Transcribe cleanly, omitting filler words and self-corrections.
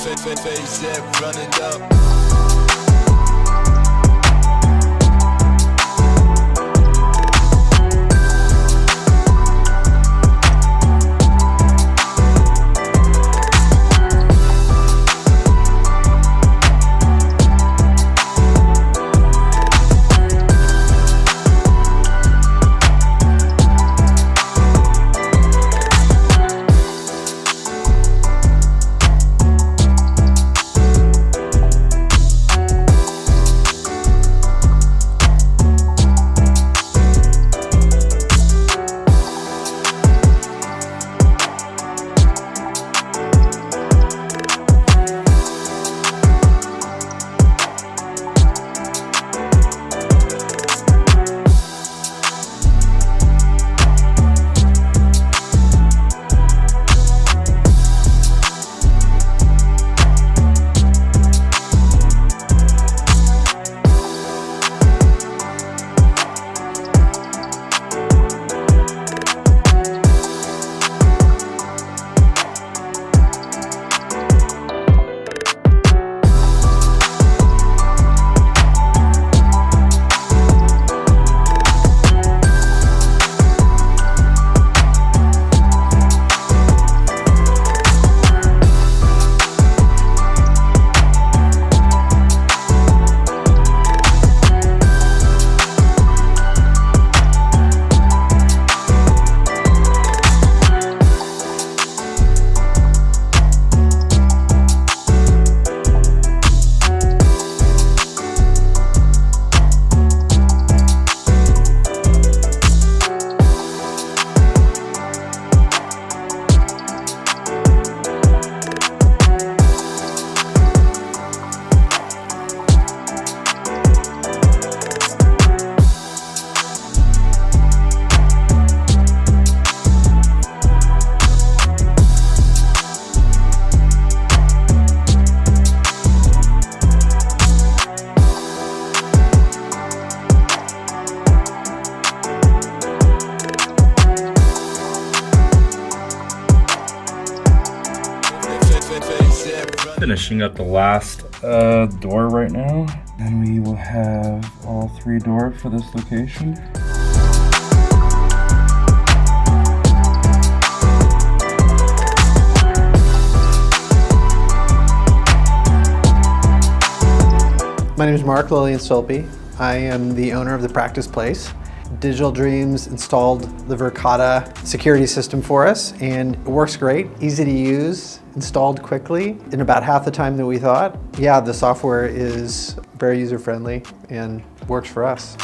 Face that running up. Finishing up the last door right now. Then we will have all 3 doors for this location. My name is Mark Lillian-Stolpe. I am the owner of the Practice Place. Digital Dreams installed the Verkada security system for us, and it works great, easy to use, installed quickly in about half the time that we thought. Yeah, the software is very user-friendly and works for us.